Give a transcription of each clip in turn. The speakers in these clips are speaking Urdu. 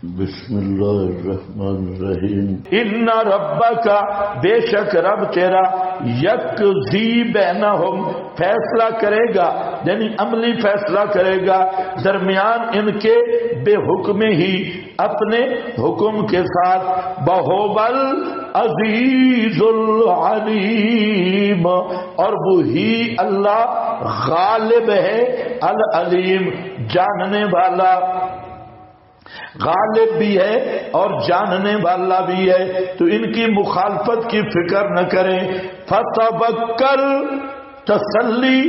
بسم اللہ الرحمن الرحیم۔ ان ربک، بے شک رب تیرا، یقضی بینہم، فیصلہ کرے گا، یعنی عملی فیصلہ کرے گا درمیان ان کے، بے حکم ہی، اپنے حکم کے ساتھ، بہوبل عزیز العلیم، اور وہی اللہ غالب ہے، العلیم، جاننے والا، غالب بھی ہے اور جاننے والا بھی ہے، تو ان کی مخالفت کی فکر نہ کریں۔ فتوکل، تسلی،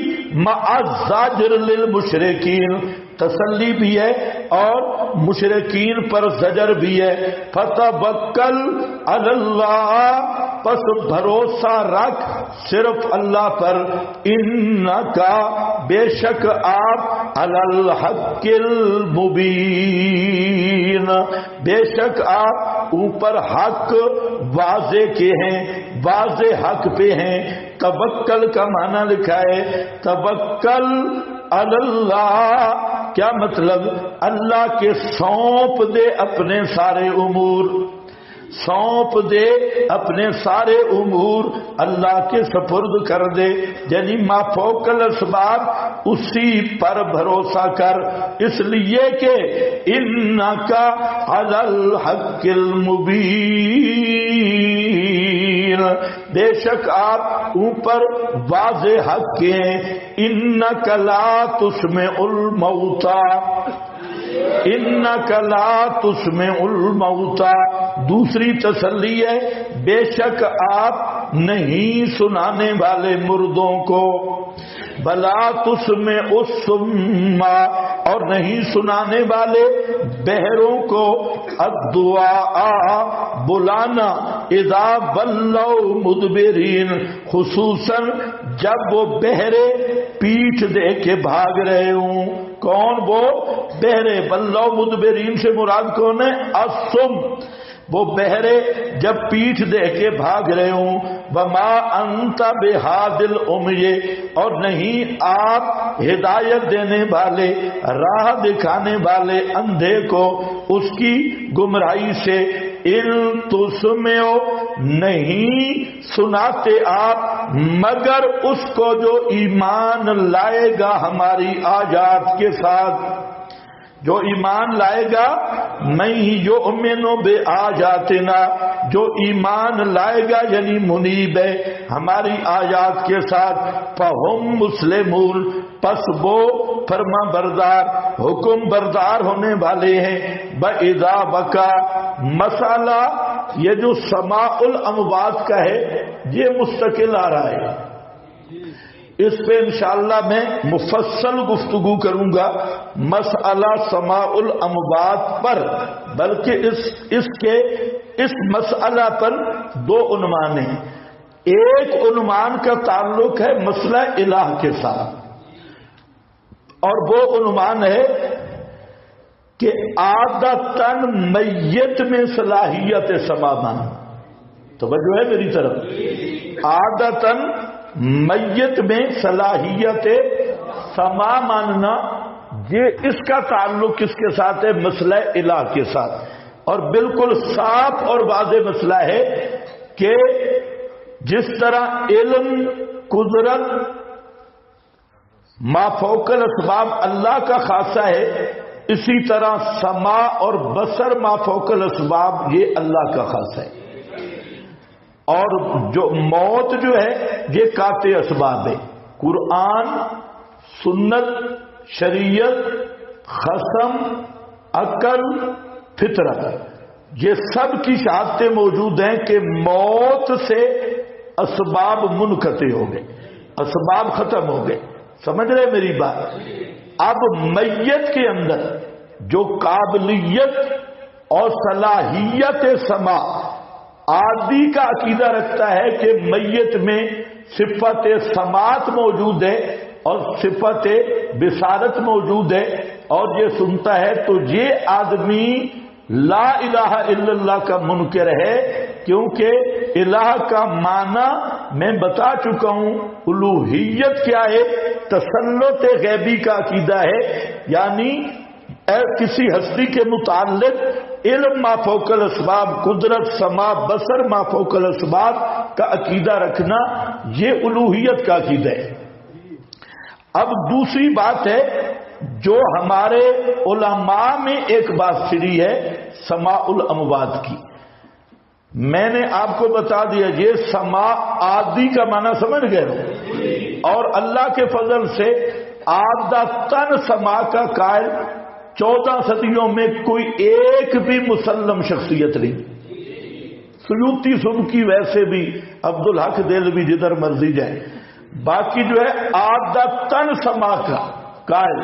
مع الزاجر للمشرکین، تسلی بھی ہے اور مشرکین پر زجر بھی ہے۔ فتوکل علی اللہ، پس بھروسہ رکھ صرف اللہ پر، انکا، بے شک آپ، علی الحق المبین، بے شک آپ اوپر حق واضح کے ہیں، واضح حق پہ ہیں۔ توکل کا معنی لکھا ہے توکل علی اللہ، کیا مطلب؟ اللہ کے سونپ دے اپنے سارے امور، سونپ دے اپنے سارے امور، اللہ کے سپرد کر دے، یعنی ما فوق الاسباب، اسی پر بھروسہ کر، اس لیے کہ انکا علی الحق المبین، بے شک آپ اوپر واضح حق کے ہیں۔ انکا لا تسمع الموتى، انک لا تسمع الموتى، دوسری تسلی ہے بے شک آپ نہیں سنانے والے مردوں کو، بلا تسمع الصم، اور نہیں سنانے والے بہروں کو، الدعاء، بلانا، اذا ولوا مدبرین، خصوصاً جب وہ بہرے پیٹھ دے کے بھاگ رہے ہوں۔ کون وہ بہرے؟ ولوا مدبرین سے مراد کون ہے؟ الصم، وہ بہرے جب پیٹھ دے کے بھاگ رہے ہوں۔ وما انت بہاد العمی، اور نہیں آپ ہدایت دینے والے، راہ دکھانے والے اندھے کو اس کی گمراہی سے۔ ان تسمعوا، نہیں سناتے آپ مگر اس کو جو ایمان لائے گا ہماری آیات کے ساتھ، جو ایمان لائے گا، من یؤمن بآیاتنا، جو ایمان لائے گا یعنی منیب ہے ہماری آیات کے ساتھ، فہم مسلمون، پس وہ فرما بردار، حکم بردار ہونے والے ہیں۔ بَإِذَا بَكَى، مسئلہ یہ جو سماع الاموات کا ہے یہ مستقل آ رہا ہے، اس پہ انشاءاللہ میں مفصل گفتگو کروں گا، مسئلہ سماع الاموات پر، بلکہ اس مسئلہ پر دو عنوان ہیں۔ ایک عنوان کا تعلق ہے مسئلہ الہ کے ساتھ، اور وہ عنوان ہے کہ عادتاً میت میں صلاحیت سماع ماننا، توجہ ہے میری طرف، عادتاً میت میں صلاحیت سماع ماننا، یہ اس کا تعلق کس کے ساتھ ہے؟ مسئلہ الہ کے ساتھ، اور بالکل صاف اور واضح مسئلہ ہے کہ جس طرح علم، قدرت، ما فوق الاسباب اللہ کا خاصہ ہے، اسی طرح سماع اور بصر ما فوق الاسباب یہ اللہ کا خاصہ ہے۔ اور جو موت جو ہے یہ قاطع اسباب ہے، قرآن، سنت، شریعت، قسم، عقل، فطرت، یہ سب کی شہادتیں موجود ہیں کہ موت سے اسباب منقطع ہو گئے، اسباب ختم ہو گئے۔ سمجھ رہے میری بات؟ اب میت کے اندر جو قابلیت اور صلاحیت سماع، عادی کا عقیدہ رکھتا ہے کہ میت میں صفت سماعت موجود ہے اور صفت بصارت موجود ہے، اور یہ سنتا ہے، تو یہ آدمی لا الہ الا اللہ کا منکر ہے، کیونکہ الہ کا معنی میں بتا چکا ہوں، الوہیت کیا ہے؟ تسلط غیبی کا عقیدہ ہے، یعنی کسی ہستی کے متعلق علم ما فوق الاسباب، قدرت، سماع، بصر ما فوق الاسباب کا عقیدہ رکھنا، یہ الوہیت کا عقیدہ ہے۔ اب دوسری بات ہے جو ہمارے علماء میں ایک بات چلی ہے سماع الاموات کی۔ میں نے آپ کو بتا دیا یہ سماع عادی کا معنی سمجھ گئے ہو، اور اللہ کے فضل سے عادتاً سماع کا قائل 14 صدیوں میں کوئی ایک بھی مسلم شخصیت نہیں۔ سیوطی سبکی ویسے بھی، عبدالحق دہلوی جدھر مرضی جائے، باقی جو ہے عادتاً سماع کا قائل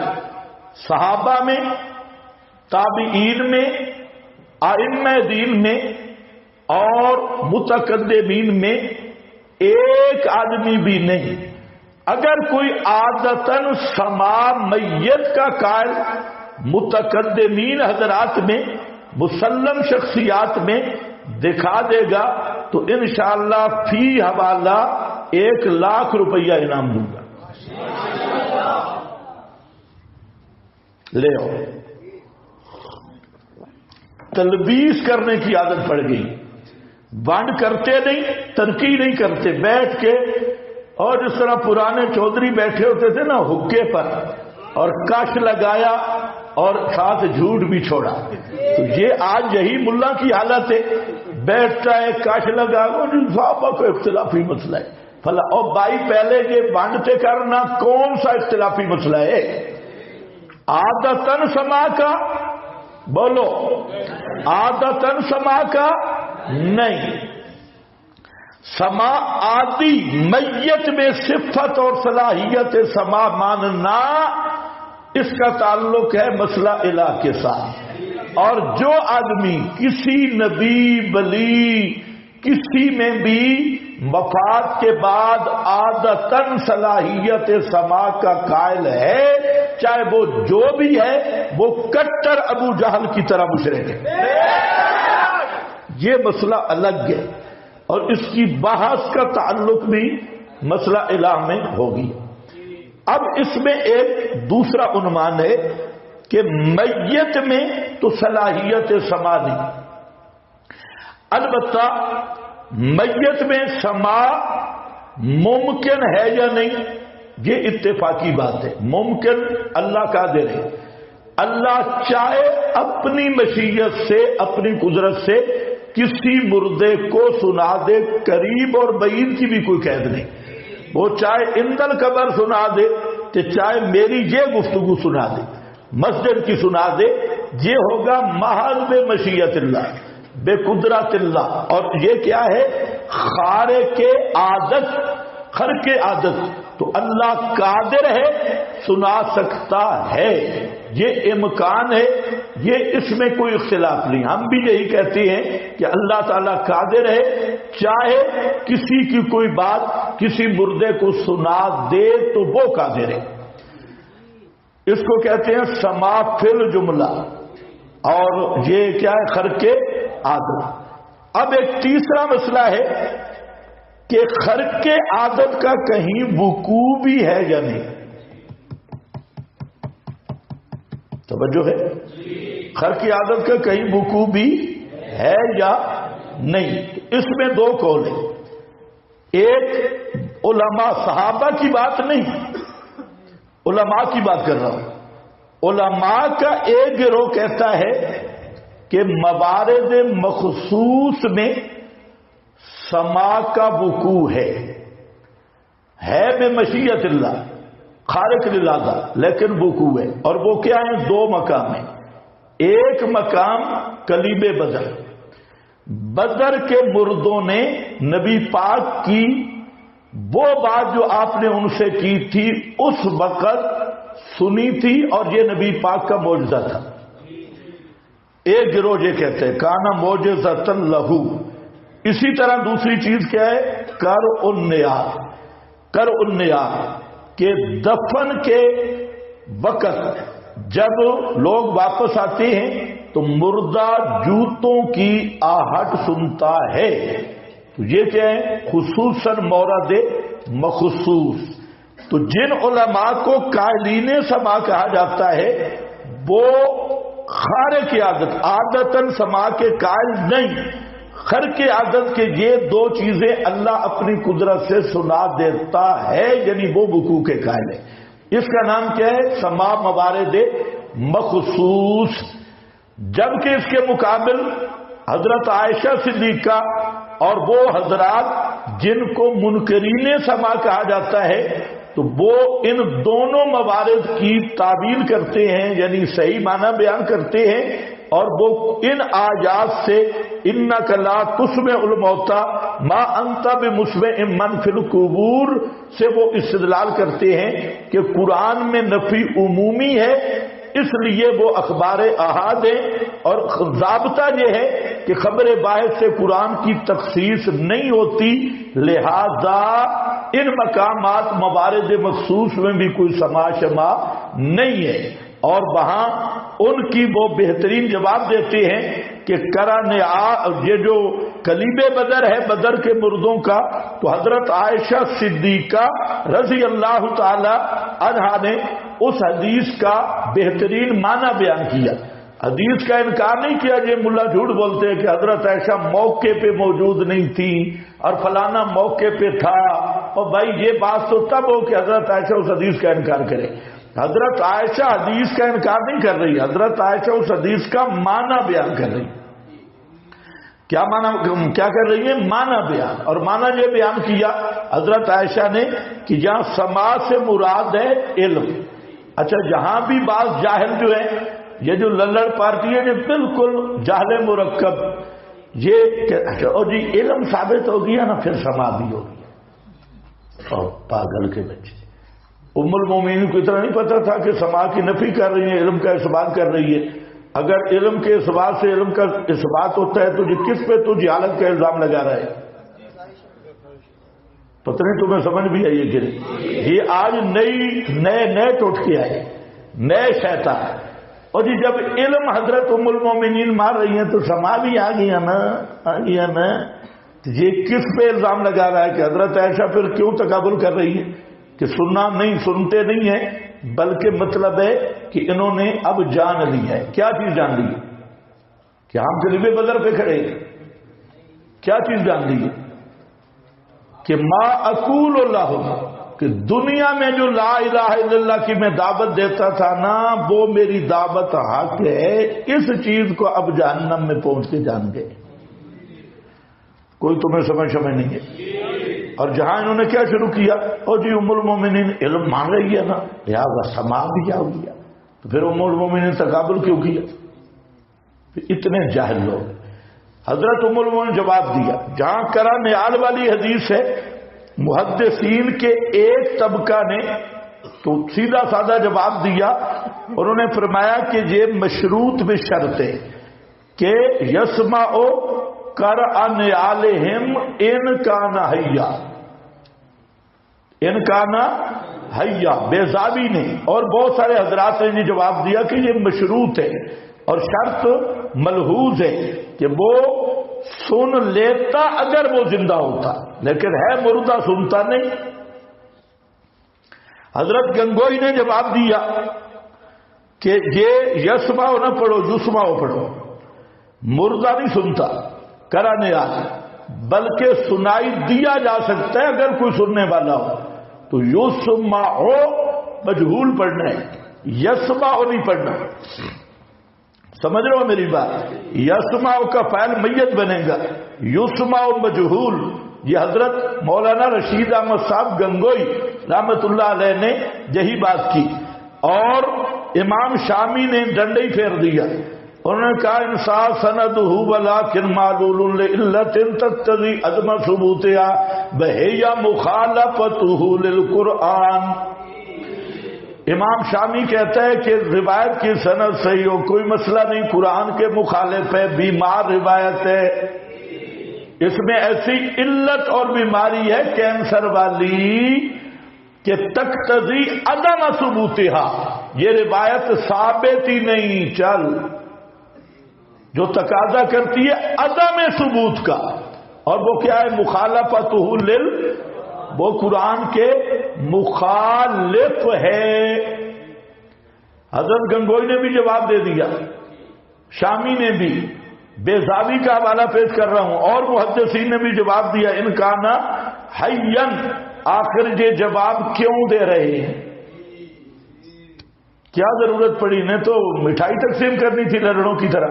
صحابہ میں، تابعین میں، ائمہ دین میں اور متقدمین میں ایک آدمی بھی نہیں۔ اگر کوئی عادتاً سماع میت کا قائل متقدمین حضرات میں، مسلم شخصیات میں دکھا دے گا تو انشاءاللہ فی حوالہ 1,00,000 روپیہ انعام دوں گا۔ لے آؤ۔ تلبیس کرنے کی عادت پڑ گئی، بانڈ کرتے نہیں، ترقی نہیں کرتے، بیٹھ کے، اور جس طرح پرانے چودھری بیٹھے ہوتے تھے نا حکے پر، اور کش لگایا اور ساتھ جھوٹ بھی چھوڑا، تو یہ آج یہی ملا کی حالت ہے، بیٹھتا ہے کش لگا، صحابہ کو اختلافی مسئلہ ہے فلا، اور بھائی پہلے یہ بانٹتے کرنا کون سا اختلافی مسئلہ ہے؟ عادتاً سماع کا بولو، عادتاً سماع کا نہیں۔ سماع عادی میت میں صفت اور صلاحیت سماع ماننا، اس کا تعلق ہے مسئلہ الہ کے ساتھ۔ اور جو آدمی کسی نبی ولی کسی میں بھی وفات کے بعد عادتاً صلاحیت سماع کا قائل ہے، چاہے وہ جو بھی ہے، وہ کٹر ابو جہل کی طرح مشرک ہے۔ یہ مسئلہ الگ ہے، اور اس کی بحث کا تعلق بھی مسئلہ الہ میں ہوگی۔ اب اس میں ایک دوسرا عنوان ہے کہ میت میں تو صلاحیت سماع نہیں، البتہ میت میں سماع ممکن ہے یا نہیں، یہ اتفاقی بات ہے۔ ممکن اللہ قادر ہے، اللہ چاہے اپنی مشیت سے، اپنی قدرت سے کسی مردے کو سنا دے، قریب اور بعید کی بھی کوئی قید نہیں۔ وہ چاہے اندل قبر سنا دے، کہ چاہے میری یہ گفتگو سنا دے، مسجد کی سنا دے، یہ ہوگا محض بے مشیت اللہ، بے قدرت اللہ۔ اور یہ کیا ہے؟ خارق عادت، خرق عادت۔ تو اللہ قادر ہے، سنا سکتا ہے، یہ امکان ہے، یہ اس میں کوئی اختلاف نہیں۔ ہم بھی یہی کہتے ہیں کہ اللہ تعالیٰ قادر ہے، چاہے کسی کی کوئی بات کسی مردے کو سنا دے تو وہ قادر ہے۔ اس کو کہتے ہیں سماع فی الجملہ، اور یہ کیا ہے؟ خرق عادت۔ اب ایک تیسرا مسئلہ ہے کہ خرق عادت کا کہیں وقوع بھی ہے یا نہیں۔ توجہ ہے؟ خرق عادت کا کہیں وقوع بھی ہے یا نہیں، اس میں دو قول ہیں۔ ایک علماء، صحابہ کی بات نہیں، علماء کی بات کر رہا ہوں۔ علماء کا ایک گروہ کہتا ہے کہ موارد مخصوص میں سماع کا وقوع ہے بے مشیت اللہ، خارق للعادہ، لیکن وقوع ہے۔ اور وہ کیا ہیں؟ دو مقام ہیں۔ ایک مقام کلیب بدر، بدر کے مردوں نے نبی پاک کی وہ بات جو آپ نے ان سے کی تھی اس وقت سنی تھی، اور یہ نبی پاک کا معجزہ تھا۔ ایک گروہ یہ کہتے ہیں کانا معجزۃ لہو۔ اسی طرح دوسری چیز کیا ہے؟ کر النیات، کر النیات، کہ دفن کے وقت جب لوگ واپس آتے ہیں تو مردہ جوتوں کی آہٹ سنتا ہے۔ تو یہ کیا ہے؟ خصوصاً مورد مخصوص۔ تو جن علماء کو قائلین سماع کہا جاتا ہے وہ خارق عادت، عادتاً سما کے قائل نہیں، خرق عادت کے یہ دو چیزیں اللہ اپنی قدرت سے سنا دیتا ہے، یعنی وہ وقوع کے قائل ہے۔ اس کا نام کیا ہے؟ سما موارد مخصوص۔ جبکہ اس کے مقابل حضرت عائشہ صدیقہ اور وہ حضرات جن کو منکرین سما کہا جاتا ہے، تو وہ ان دونوں موارد کی تعبیر کرتے ہیں، یعنی صحیح معنی بیان کرتے ہیں، اور وہ ان آیات سے انک لا تسمع الموتى ما انت بمسمع من فی القبور سے وہ استدلال کرتے ہیں کہ قرآن میں نفی عمومی ہے، اس لیے وہ اخبار احاد ہیں، اور ضابطہ یہ ہے کہ خبر باعث سے قرآن کی تخصیص نہیں ہوتی، لہذا ان مقامات موارد مخصوص میں بھی کوئی سما شما نہیں ہے۔ اور وہاں ان کی وہ بہترین جواب دیتے ہیں کہ یہ جو کلیب بدر ہے بدر کے مردوں کا، تو حضرت عائشہ صدیقہ رضی اللہ تعالی عنہا نے اس حدیث کا بہترین معنی بیان کیا، حدیث کا انکار نہیں کیا۔ یہ ملا جھوٹ بولتے ہیں کہ حضرت عائشہ موقع پہ موجود نہیں تھی اور فلانا موقع پہ تھا، اور بھائی یہ بات تو تب ہو کہ حضرت عائشہ اس حدیث کا انکار کرے۔ حضرت عائشہ حدیث کا انکار نہیں کر رہی، حضرت عائشہ اس حدیث کا معنی بیان کر رہی۔ کیا معنی کیا کر رہی ہے؟ معنی بیان۔ اور معنی یہ بیان کیا حضرت عائشہ نے کہ جہاں سما سے مراد ہے علم۔ اچھا، جہاں بھی بعض جاہل جو ہے، یہ جو للڑ پارٹی ہے، یہ بالکل جاہل مرکب، یہ اور جی علم ثابت ہو گیا نا پھر سما بھی ہو گیا۔ اور پاگل کے بچے، ام المومنین کو اتنا نہیں پتا تھا کہ سما کی نفی کر رہی ہے، علم کا اثبات کر رہی ہے۔ اگر علم کے اثبات سے علم کا اثبات ہوتا ہے تو یہ کس پہ تو جہالت کا الزام لگا رہا ہے؟ پتہ نہیں تمہیں سمجھ بھی آئی ہے کہ نہیں؟ یہ آج نئے ٹوٹ کے آئے، نئے شیطان۔ اور جی جب علم حضرت ام المومنین مار رہی ہیں تو سما بھی آ گیا نا۔ یہ کس پہ الزام لگا رہا ہے کہ حضرت عائشہ پھر کیوں تقابل کر رہی ہے کہ سننا نہیں، سنتے نہیں ہیں، بلکہ مطلب ہے کہ انہوں نے اب جان لی ہے۔ کیا چیز جان لی ہے؟ کہ ہم قریب بدر پہ کھڑے ہیں۔ کیا چیز جان لی ہے؟ کہ ما اقول اللہ، کہ دنیا میں جو لا الہ الا اللہ کی میں دعوت دیتا تھا نا، وہ میری دعوت حق ہے، اس چیز کو اب جہنم میں پہنچ کے جان گئے۔ کوئی تمہیں سمجھ نہیں ہے۔ اور جہاں انہوں نے کیا شروع کیا، اور جی ام المومنین علم مان رہی ہے نا، یا سما بھی کیا ہو گیا، تو پھر ام المومنین تقابل کیوں کیا؟ اتنے جاہل لوگ۔ حضرت ام المومنین جواب دیا، جہاں کرا نیال والی حدیث ہے، محدثین کے ایک طبقہ نے تو سیدھا سادہ جواب دیا، انہوں نے فرمایا کہ یہ مشروط بشرط ہے کہ یسمعو کر انعالہم ان کانا حیا، ان کانا حیا، بیزابی نے اور بہت سارے حضرات نے جواب دیا کہ یہ مشروط ہے اور شرط ملحوظ ہے کہ وہ سن لیتا اگر وہ زندہ ہوتا، لیکن ہے مردہ، سنتا نہیں۔ حضرت گنگوئی نے جواب دیا کہ یہ یسمع نہ پڑھو، یسمع پڑھو، مردہ نہیں سنتا کرانے آج، بلکہ سنائی دیا جا سکتا ہے اگر کوئی سننے والا ہو، تو یسمع مجہول پڑھنا ہے، یسمع نہیں پڑھنا۔ سمجھ رہے ہو میری بات؟ یسمع کا فعل میت بنے گا، یسمع مجہول۔ یہ حضرت مولانا رشید احمد صاحب گنگوئی رحمت اللہ علیہ نے یہی بات کی، اور امام شامی نے ڈنڈے ہی پھیر دیا، انہوں نے کہا انصاف سندہ ولکن معلول لعلت تقتضی عدم ثبوتها وہی مخالفتہ للقرآن۔ امام شامی کہتا ہے کہ روایت کی سند صحیح ہو، کوئی مسئلہ نہیں، قرآن کے مخالف ہے، بیمار روایت ہے، اس میں ایسی علت اور بیماری ہے کینسر والی کہ تقتضی عدم ثبوتها، یہ روایت ثابت ہی نہیں، چل جو تقاضا کرتی ہے عدم ثبوت کا، اور وہ کیا ہے؟ مخالفتہ لل، وہ قرآن کے مخالف ہے۔ حضرت گنگوئی نے بھی جواب دے دیا شامی نے بھی، بیضاوی کا حوالہ پیش کر رہا ہوں، اور محدثین نے بھی جواب دیا ان کانا حیّن، آخر یہ جواب کیوں دے رہے ہیں؟ کیا ضرورت پڑی؟ نے تو مٹھائی تقسیم کرنی تھی لڑڑوں کی طرح،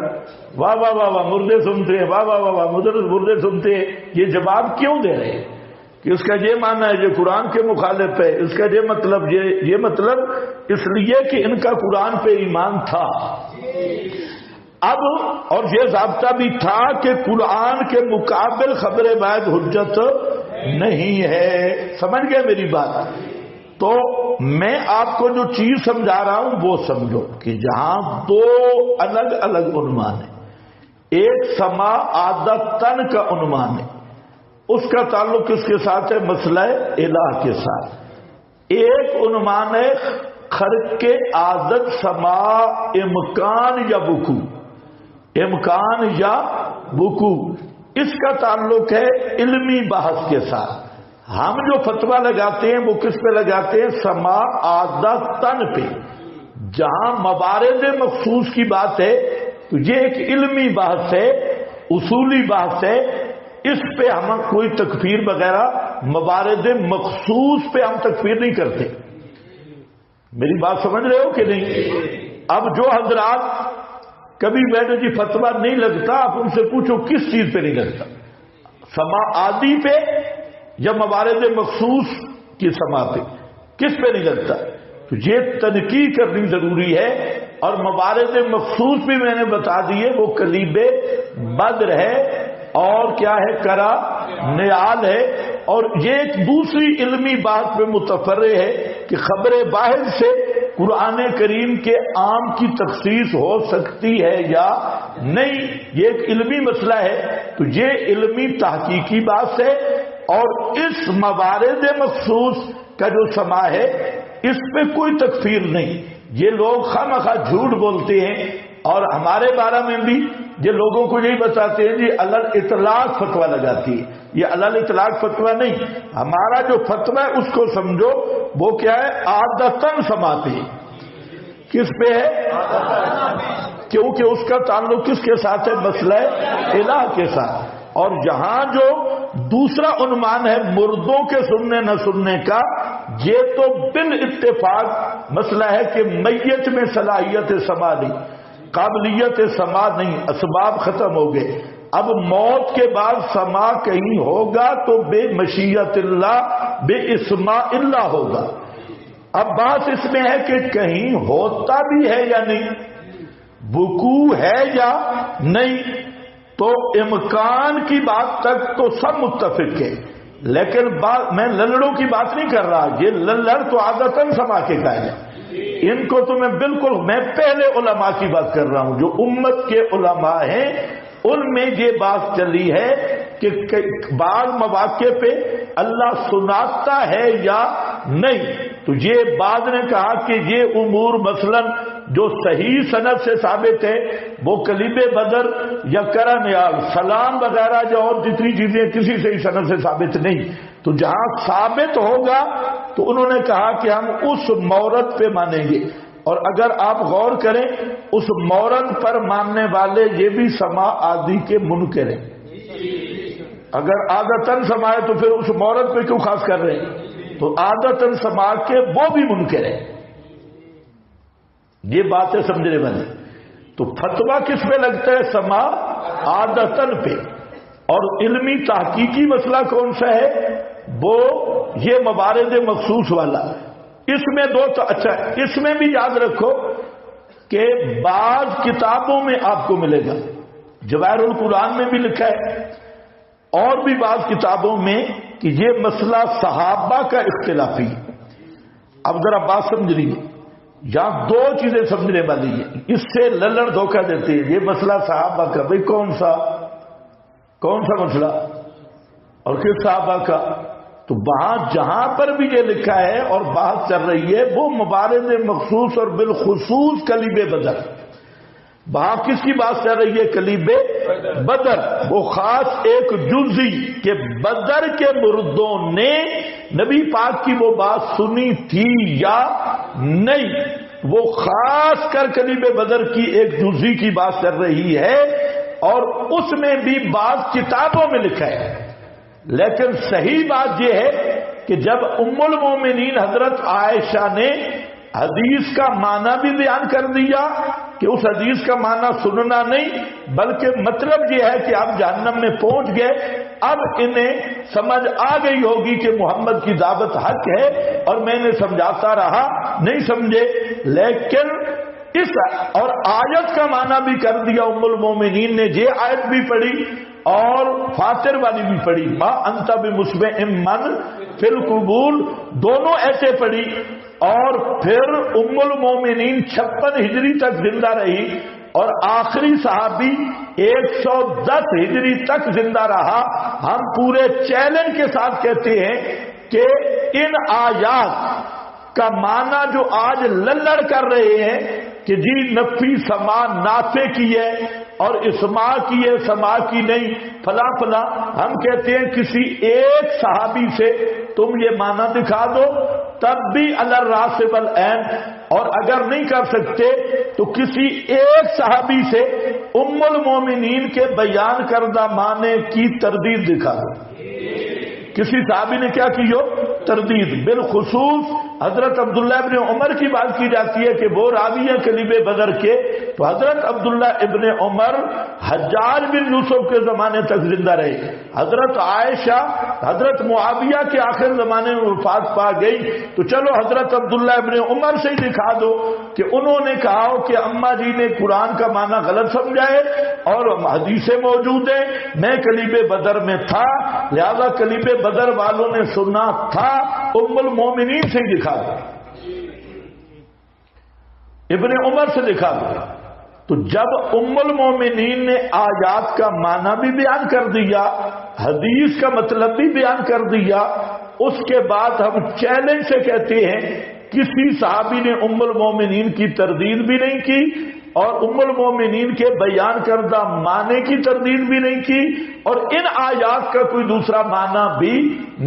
واہ واہ واہ واہ مردے سنتے ہیں، واہ واہ واہ واہ مردے سنتے ہیں، یہ جواب کیوں دے رہے ہیں؟ کہ اس کا یہ معنی ہے جو قرآن کے مخالف ہے، اس کا یہ مطلب اس لیے کہ ان کا قرآن پہ ایمان تھا۔ اب اور یہ ضابطہ بھی تھا کہ قرآن کے مقابل خبر بعد حجت نہیں ہے۔ سمجھ گئے میری بات؟ تو میں آپ کو جو چیز سمجھا رہا ہوں وہ سمجھو کہ جہاں دو الگ الگ عنوان ہیں، ایک سما عادتن کا عنوان ہے، اس کا تعلق کس کے ساتھ ہے؟ مسئلہ الہ کے ساتھ۔ ایک عنوان ہے خرق کے عادت سما امکان یا وقوع، امکان یا وقوع، اس کا تعلق ہے علمی بحث کے ساتھ۔ ہم جو فتویٰ لگاتے ہیں وہ کس پہ لگاتے ہیں؟ سما عادتن پہ۔ جہاں موارد مخصوص کی بات ہے تو یہ ایک علمی بحث ہے، اصولی بحث ہے، اس پہ ہم کوئی تکفیر وغیرہ موارد مخصوص پہ ہم تکفیر نہیں کرتے۔ میری بات سمجھ رہے ہو کہ نہیں؟ اب جو حضرات کبھی میں نے جی فتویٰ نہیں لگتا، آپ ان سے پوچھو کس چیز پہ نہیں لگتا، سما عادی پہ یا موارد مخصوص کی سما پہ، کس پہ نہیں لگتا؟ تو یہ تنقیح کرنی ضروری ہے۔ اور موارد مخصوص بھی میں نے بتا دیے، وہ کلیب بدر ہے اور کیا ہے؟ کرا نیال ہے۔ اور یہ ایک دوسری علمی بات پہ متفرع ہے کہ خبر واحد سے قرآن کریم کے عام کی تخصیص ہو سکتی ہے یا نہیں، یہ ایک علمی مسئلہ ہے۔ تو یہ علمی تحقیقی بات ہے، اور اس موارد مخصوص کا جو سما ہے اس پہ کوئی تکفیر نہیں۔ یہ لوگ خواہ جھوٹ بولتے ہیں، اور ہمارے بارے میں بھی یہ لوگوں کو یہی بتاتے ہیں جی علل اطلاق فتویٰ لگاتی ہے، یہ علل اطلاق فتویٰ نہیں، ہمارا جو فتویٰ ہے اس کو سمجھو، وہ کیا ہے؟ عادتاً سماتے ہیں۔ کس پہ ہے؟ کیونکہ اس کا تعلق کس کے ساتھ ہے؟ مسئلہ الہ کے ساتھ۔ اور یہاں جو دوسرا عنوان ہے مردوں کے سننے نہ سننے کا، یہ تو بالاتفاق مسئلہ ہے کہ میت میں صلاحیت سما نہیں، قابلیت سما نہیں، اسباب ختم ہو گئے۔ اب موت کے بعد سما کہیں ہوگا تو بے مشیت اللہ، بے اسماء اللہ ہوگا۔ اب بات اس میں ہے کہ کہیں ہوتا بھی ہے یا نہیں، وقوع ہے یا نہیں۔ تو امکان کی بات تک تو سب متفق ہے، لیکن میں للڑوں کی بات نہیں کر رہا، یہ للڑ تو عادتاً سما کے قائل ہے، ان کو تو میں پہلے علماء کی بات کر رہا ہوں جو امت کے علماء ہیں، ان میں یہ بات چلی ہے کہ بعض مواقع پہ اللہ سناتا ہے یا نہیں۔ تو یہ بعض نے کہا کہ یہ امور مثلا جو صحیح سند سے ثابت ہے وہ کلیب بدر یا کرنیال سلام وغیرہ یا اور جتنی چیزیں کسی صحیح سند سے ثابت نہیں، تو جہاں ثابت ہوگا تو انہوں نے کہا کہ ہم اس مورد پہ مانیں گے۔ اور اگر آپ غور کریں اس مورد پر ماننے والے یہ بھی سما عادی کے منکر ہیں۔ اگر عادتاً سمائے تو پھر اس مورد پہ کیوں خاص کر رہے ہیں؟ تو عادتاً سما کے وہ بھی منکر ہیں۔ یہ باتیں سمجھنے والے۔ تو فتویٰ کس پہ لگتا ہے؟ سما عادتاً پہ۔ اور علمی تحقیقی مسئلہ کون سا ہے؟ وہ یہ موارد مخصوص والا۔ اس میں اچھا اس میں بھی یاد رکھو کہ بعض کتابوں میں آپ کو ملے گا، جواہر القرآن میں بھی لکھا ہے اور بھی بعض کتابوں میں کہ یہ مسئلہ صحابہ کا اختلافی ہے۔ اب ذرا بات سمجھ لیجیے، یہاں دو چیزیں سمجھنے والی ہیں، اس سے للڑ دھوکہ دیتے ہیں۔ یہ مسئلہ صحابہ کا، بھئی کون سا مسئلہ اور کس صحابہ کا؟ تو وہاں جہاں پر بھی یہ لکھا ہے اور بات چل رہی ہے وہ موارد مخصوص اور بالخصوص کلیب بدر، وہاں کس کی بات چل رہی ہے؟ کلیب بدر، وہ خاص ایک جزئی کہ بدر کے مردوں نے نبی پاک کی وہ بات سنی تھی یا نہیں۔ وہ خاص کر کلیب بدر کی ایک جزوی کی بات کر رہی ہے، اور اس میں بھی بعض کتابوں میں لکھا ہے، لیکن صحیح بات یہ ہے کہ جب ام المومنین حضرت عائشہ نے حدیث کا معنی بھی بیان کر دیا کہ اس حدیث کا معنی سننا نہیں بلکہ مطلب یہ ہے کہ آپ جہنم میں پہنچ گئے، اب انہیں سمجھ آ گئی ہوگی کہ محمد کی دعوت حق ہے، اور میں نے سمجھاتا رہا نہیں سمجھے، لیکن اس اور آیت کا معنی بھی کر دیا ام المومنین نے، یہ آیت بھی پڑھی اور فاطر والی بھی پڑھی، ما انت بمسمع من فی القبور، دونوں ایسے پڑھی، اور پھر ام المومنین 56 ہجری تک زندہ رہی، اور آخری صحابی 110 ہجری تک زندہ رہا۔ ہم پورے چیلنج کے ساتھ کہتے ہیں کہ ان آیات کا معنی جو آج للڑ کر رہے ہیں کہ جی نفی سما نافع کی ہے اور اسما کی ہے سما کی نہیں فلاں فلاں، ہم کہتے ہیں کسی ایک صحابی سے تم یہ معنی دکھا دو تب بھی الراسب العین، اور اگر نہیں کر سکتے تو کسی ایک صحابی سے ام المومنین کے بیان کردہ معنی کی تردید دکھا دو۔ کسی صحابی نے کیا کی ہو؟ تردید۔ بالخصوص حضرت عبداللہ ابن عمر کی بات کی جاتی ہے کہ وہ راوی ہیں کلیب بدر کے، تو حضرت عبداللہ ابن عمر حجاج بن یوسف کے زمانے تک زندہ رہے، حضرت عائشہ حضرت معاویہ کے آخر زمانے میں وفات پا گئی، تو چلو حضرت عبداللہ ابن عمر سے ہی دکھا دو کہ انہوں نے کہا ہو کہ اماں جی نے قرآن کا معنی غلط سمجھا ہے اور حدیثیں موجود ہیں، میں کلیب بدر میں تھا لہذا کلیب بدر والوں نے سنا تھا، ام المومنین سے ہی دکھا دو، ابن عمر سے دکھا دو۔ تو جب ام المومنین نے آیات کا معنی بھی بیان کر دیا، حدیث کا مطلب بھی بیان کر دیا، اس کے بعد ہم چیلنج سے کہتے ہیں کسی صحابی نے ام المومنین کی تردید بھی نہیں کی اور ام المومنین کے بیان کردہ معنی کی تردید بھی نہیں کی اور ان آیات کا کوئی دوسرا معنی بھی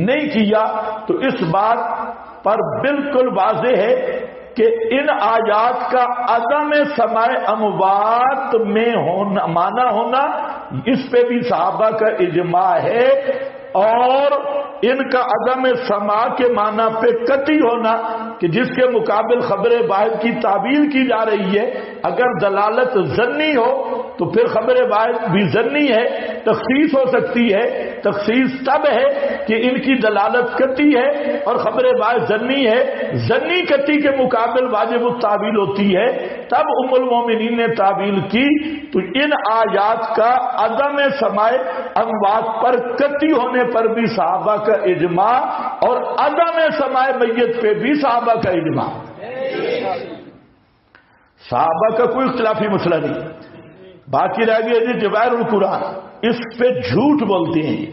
نہیں کیا، تو اس بات پر بالکل واضح ہے کہ ان آیات کا عدم سماع اموات میں ہونا معنی ہونا، اس پہ بھی صحابہ کا اجماع ہے، اور ان کا عدم سماع کے معنی پہ قطعی ہونا کہ جس کے مقابل خبر واحد کی تعبیر کی جا رہی ہے، اگر دلالت ظنی ہو تو پھر خبر واحد بھی ظنی ہے، تخصیص ہو سکتی ہے، تخصیص تب ہے کہ ان کی دلالت قطعی ہے اور خبر واحد ظنی ہے، ظنی قطعی کے مقابل واجب التعویل ہوتی ہے، تب ام المومنین نے تعویل کی۔ تو ان آیات کا عدم سماع اموات پر قطعی ہونے پر بھی صحابہ کا اجماع اور عدم سماع میت پہ بھی صحابہ کا اجماع، صحابہ کا کوئی اختلافی مسئلہ نہیں۔ باقی رہ گیا جی جواہر القرآن، اس پہ جھوٹ بولتے ہیں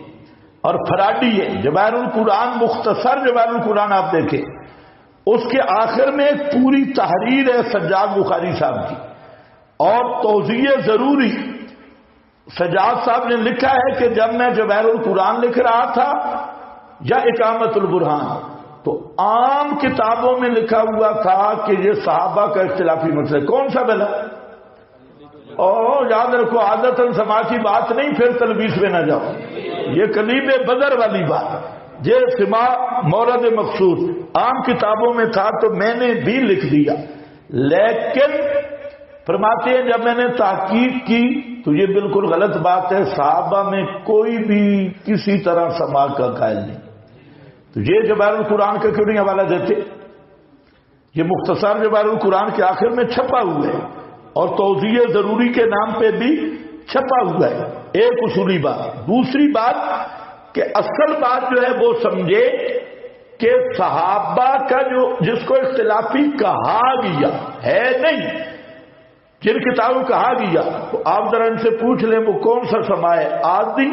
اور فراڈی ہے۔ جواہر القرآن مختصر جواہر القرآن آپ دیکھیں، اس کے آخر میں ایک پوری تحریر ہے سجاد بخاری صاحب کی اور توضیح ضروری۔ سجاد صاحب نے لکھا ہے کہ جب میں جواہر القرآن لکھ رہا تھا یا اقامت البرہان تو عام کتابوں میں لکھا ہوا تھا کہ یہ صحابہ کا اختلافی مسئلہ، کون سا بلا؟ اور یاد رکھو عادتاً سما کی بات نہیں، پھر تلبیس میں نہ جاؤ، یہ کلیب بدر والی بات، یہ سما مورد مقصود عام کتابوں میں تھا تو میں نے بھی لکھ دیا، لیکن فرماتے ہیں جب میں نے تحقیق کی تو یہ بالکل غلط بات ہے، صحابہ میں کوئی بھی کسی طرح سما کا قائل نہیں۔ تو یہ جواہر القرآن کا کیوں نہیں حوالہ دیتے؟ یہ مختصر جواہر القرآن کے آخر میں چھپا ہوا ہے اور توضیح ضروری کے نام پہ بھی چھپا ہوا ہے۔ ایک اصولی بات۔ دوسری بات کہ اصل بات جو ہے وہ سمجھے کہ صحابہ کا جو جس کو اختلافی کہا گیا ہے نہیں، جن کتابوں کہا گیا تو آپ ذرا ان سے پوچھ لیں وہ کون سا سما ہے؟ آدھی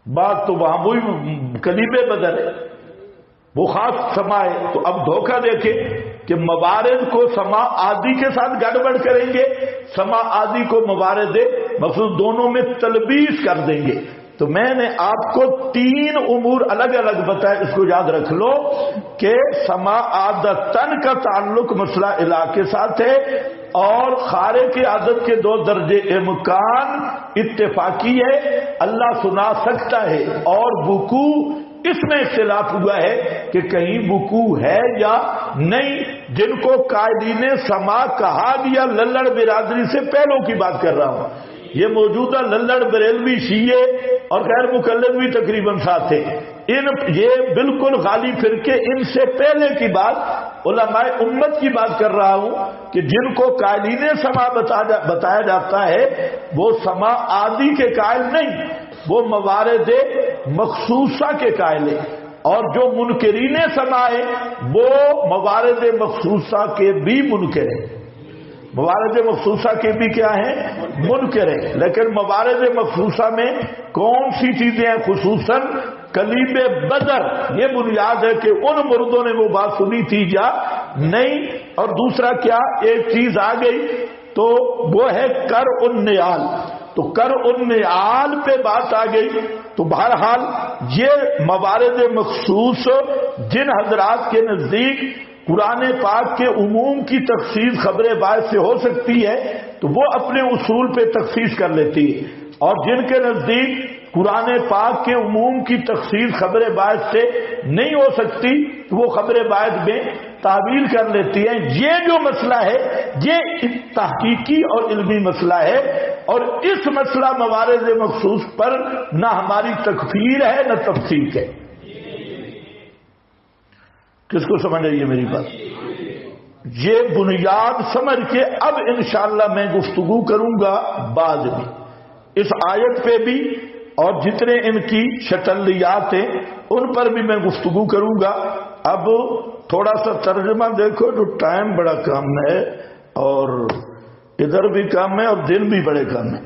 بات تو وہاں وہی کلیب بدر ہے، وہ خاص سما ہے۔ تو اب دھوکہ دیکھیں کہ موارد کو سما آدھی کے ساتھ گڑبڑ کریں گے، سما آدھی کو موارد مقصود دونوں میں تلبیس کر دیں گے، تو تو میں نے آپ کو 3 امور الگ الگ بتائے، اس کو یاد رکھ لو کہ سما عادتن کا تعلق مسئلہ الہ کے ساتھ ہے، اور خارق عادت کے 2 درجے امکان اتفاقی ہے، اللہ سنا سکتا ہے، اور وقوع اس میں اختلاف ہوا ہے کہ کہیں وقوع ہے یا نہیں، جن کو قائلین سما کہا دیا للڑ برادری سے پہلوں کی بات کر رہا ہوں۔ یہ موجودہ للڑ بریلوی شیعہ اور غیر مقلد بھی تقریباً ساتھ تھے، یہ بالکل غالی فرقے، ان سے پہلے کی بات علماء امت کی بات کر رہا ہوں کہ جن کو قائلین سما بتایا جاتا ہے وہ سما عادی کے قائل نہیں، وہ موارد مخصوصہ کے قائل ہیں، اور جو منکرین سما ہے وہ موارد مخصوصہ کے بھی منکر ہیں۔ موارد مخصوصہ کے بھی کیا ہیں؟ منکر ہیں۔ لیکن موارد مخصوصہ میں کون سی چیزیں ہیں؟ خصوصاً کلیم بدر، یہ بنیاد ہے کہ ان مردوں نے وہ بات سنی تھی یا نہیں، اور دوسرا کیا ایک چیز آ گئی تو وہ ہے کر النیال، تو کر النیال پہ بات آ گئی۔ تو بہرحال یہ موارد مخصوص جن حضرات کے نزدیک قرآن پاک کے عموم کی تخصیص خبر باعث سے ہو سکتی ہے تو وہ اپنے اصول پہ تخصیص کر لیتی ہے، اور جن کے نزدیک قرآن پاک کے عموم کی تخصیص خبر باعث سے نہیں ہو سکتی تو وہ خبر باعث میں تعویل کر لیتی ہیں۔ یہ جو مسئلہ ہے یہ تحقیقی اور علمی مسئلہ ہے، اور اس مسئلہ موارد مخصوص پر نہ ہماری تکفیر ہے نہ تفسیق ہے۔ کس کو سمجھ رہی ہے میری بات؟ یہ بنیاد سمجھ کے اب انشاءاللہ میں گفتگو کروں گا بعد میں اس آیت پہ بھی، اور جتنے ان کی شتلیات ہیں ان پر بھی میں گفتگو کروں گا۔ اب تھوڑا سا ترجمہ دیکھو، جو ٹائم بڑا کم ہے اور ادھر بھی کم ہے اور دن بھی بڑے کم ہے۔